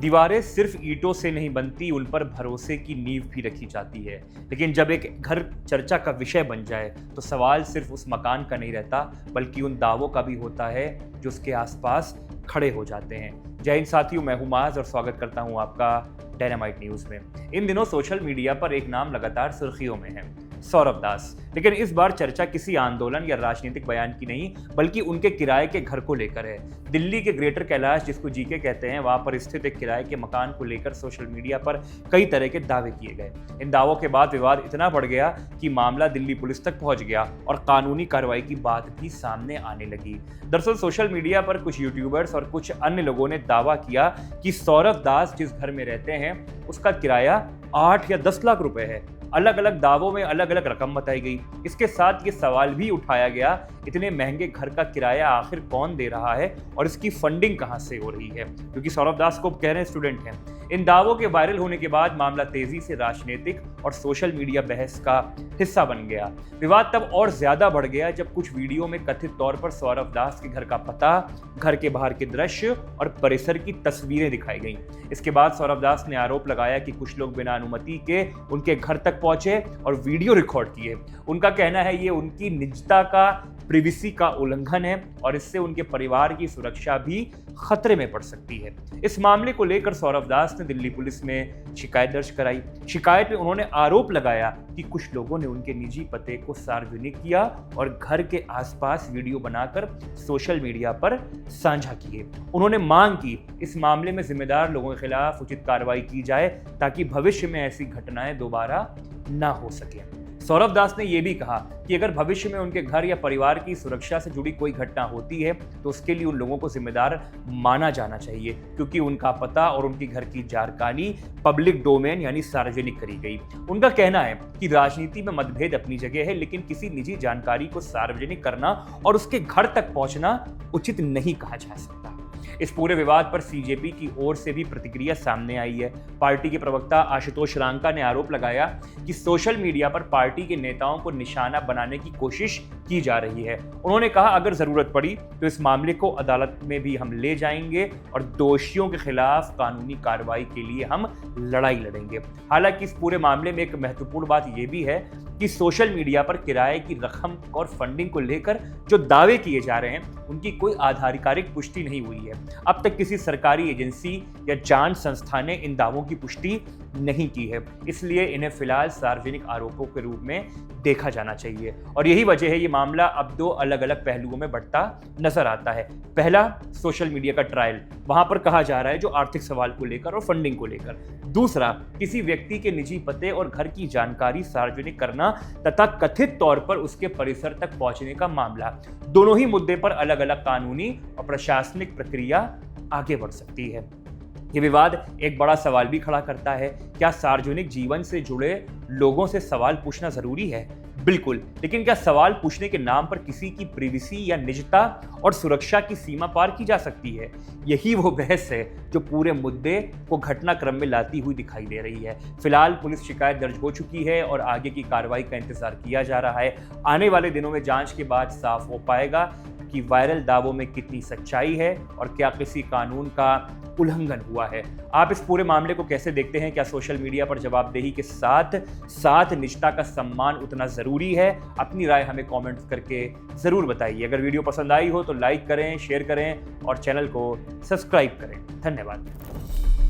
दीवारें सिर्फ ईंटों से नहीं बनती, उन पर भरोसे की नींव भी रखी जाती है। लेकिन जब एक घर चर्चा का विषय बन जाए तो सवाल सिर्फ उस मकान का नहीं रहता, बल्कि उन दावों का भी होता है जो उसके आसपास खड़े हो जाते हैं। जय हिंद साथियों, मैं हूं माज और स्वागत करता हूं आपका डायनामाइट न्यूज में। इन दिनों सोशल मीडिया पर एक नाम लगातार सुर्खियों में है, सौरभ दास। लेकिन इस बार चर्चा किसी आंदोलन या राजनीतिक बयान की नहीं, बल्कि उनके किराए के घर को लेकर है। दिल्ली के ग्रेटर कैलाश, जिसको जीके कहते हैं, वहां पर स्थित एक किराए के मकान को लेकर सोशल मीडिया पर कई तरह के दावे किए गए। इन दावों के बाद विवाद इतना बढ़ गया कि मामला दिल्ली पुलिस तक पहुंच गया और कानूनी कार्रवाई की बात भी सामने आने लगी। दरअसल सोशल मीडिया पर कुछ यूट्यूबर्स और कुछ अन्य लोगों ने दावा किया कि सौरभ दास जिस घर में रहते हैं उसका किराया 8 या 10 लाख रुपए है। अलग अलग दावों में अलग अलग रकम बताई गई। इसके साथ ये सवाल भी उठाया गया, इतने महंगे घर का किराया आखिर कौन दे रहा है और इसकी फंडिंग कहां से हो रही है, क्योंकि सौरभ दास को कह रहे हैं स्टूडेंट हैं। इन दावों के वायरल होने के बाद मामला तेजी से राजनीतिक और सोशल मीडिया बहस का हिस्सा बन गया। विवाद तब और ज्यादा बढ़ गया जब कुछ वीडियो में कथित तौर पर सौरभ दास के घर का पता, घर के बाहर के दृश्य और परिसर की तस्वीरें दिखाई गईं। इसके बाद सौरभ दास ने आरोप लगाया कि कुछ लोग बिना अनुमति के उनके घर तक पहुंचे और वीडियो रिकॉर्ड किए। उनका कहना है ये उनकी निजता का, प्रिवेसी का उल्लंघन है और इससे उनके परिवार की सुरक्षा भी खतरे में पड़ सकती है। इस मामले को लेकर सौरभ दास ने दिल्ली पुलिस में शिकायत दर्ज कराई। शिकायत में उन्होंने आरोप लगाया कि कुछ लोगों ने उनके निजी पते को सार्वजनिक किया और घर के आसपास वीडियो बनाकर सोशल मीडिया पर साझा किए। उन्होंने मांग की इस मामले में जिम्मेदार लोगों के खिलाफ उचित कार्रवाई की जाए ताकि भविष्य में ऐसी घटनाएं दोबारा ना हो सके। सौरभ दास ने यह भी कहा कि अगर भविष्य में उनके घर या परिवार की सुरक्षा से जुड़ी कोई घटना होती है तो उसके लिए उन लोगों को जिम्मेदार माना जाना चाहिए, क्योंकि उनका पता और उनके घर की जानकारी पब्लिक डोमेन यानी सार्वजनिक करी गई। उनका कहना है कि राजनीति में मतभेद अपनी जगह है, लेकिन किसी निजी जानकारी को सार्वजनिक करना और उसके घर तक पहुंचना उचित नहीं कहा जा सकता। इस पूरे विवाद पर सीजेपी की ओर से भी प्रतिक्रिया सामने आई है। पार्टी के प्रवक्ता आशुतोष रांका ने आरोप लगाया कि सोशल मीडिया पर पार्टी के नेताओं को निशाना बनाने की कोशिश की जा रही है। उन्होंने कहा अगर जरूरत पड़ी तो इस मामले को अदालत में भी हम ले जाएंगे और दोषियों के खिलाफ कानूनी कार्रवाई के लिए हम लड़ाई लड़ेंगे। हालांकि इस पूरे मामले में एक महत्वपूर्ण बात यह भी है कि सोशल मीडिया पर किराए की रकम और फंडिंग को लेकर जो दावे किए जा रहे हैं उनकी कोई आधिकारिक पुष्टि नहीं हुई है। अब तक किसी सरकारी एजेंसी या जांच संस्था ने इन दावों की पुष्टि नहीं की है, इसलिए इन्हें फिलहाल सार्वजनिक आरोपों के रूप में देखा जाना चाहिए। और यही वजह है ये मामला अब दो अलग अलग पहलुओं में बढ़ता नजर आता है। पहला, सोशल मीडिया का ट्रायल, वहां पर कहा जा रहा है जो आर्थिक सवाल को लेकर और फंडिंग को लेकर। दूसरा, किसी व्यक्ति के निजी पते और घर की जानकारी सार्वजनिक करना तथा कथित तौर पर उसके परिसर तक पहुंचने का मामला। दोनों ही मुद्दे पर अलग अलग कानूनी और प्रशासनिक प्रक्रिया आगे बढ़ सकती है। ये विवाद एक बड़ा सवाल भी खड़ा करता है, क्या सार्वजनिक जीवन से जुड़े लोगों से सवाल पूछना जरूरी है? बिल्कुल, लेकिन क्या सवाल पूछने के नाम पर किसी की प्रिवेसी या निजता और सुरक्षा की सीमा पार की जा सकती है? यही वो बहस है जो पूरे मुद्दे को घटनाक्रम में लाती हुई दिखाई दे रही है। फिलहाल पुलिस शिकायत दर्ज हो चुकी है और आगे की कार्रवाई का इंतजार किया जा रहा है। आने वाले दिनों में जांच के बाद साफ हो पाएगा कि वायरल दावों में कितनी सच्चाई है और क्या किसी कानून का उल्लंघन हुआ है। आप इस पूरे मामले को कैसे देखते हैं? क्या सोशल मीडिया पर जवाबदेही के साथ साथ निजता का सम्मान उतना जरूरी है? अपनी राय हमें कमेंट्स करके जरूर बताइए। अगर वीडियो पसंद आई हो तो लाइक करें, शेयर करें और चैनल को सब्सक्राइब करें। धन्यवाद।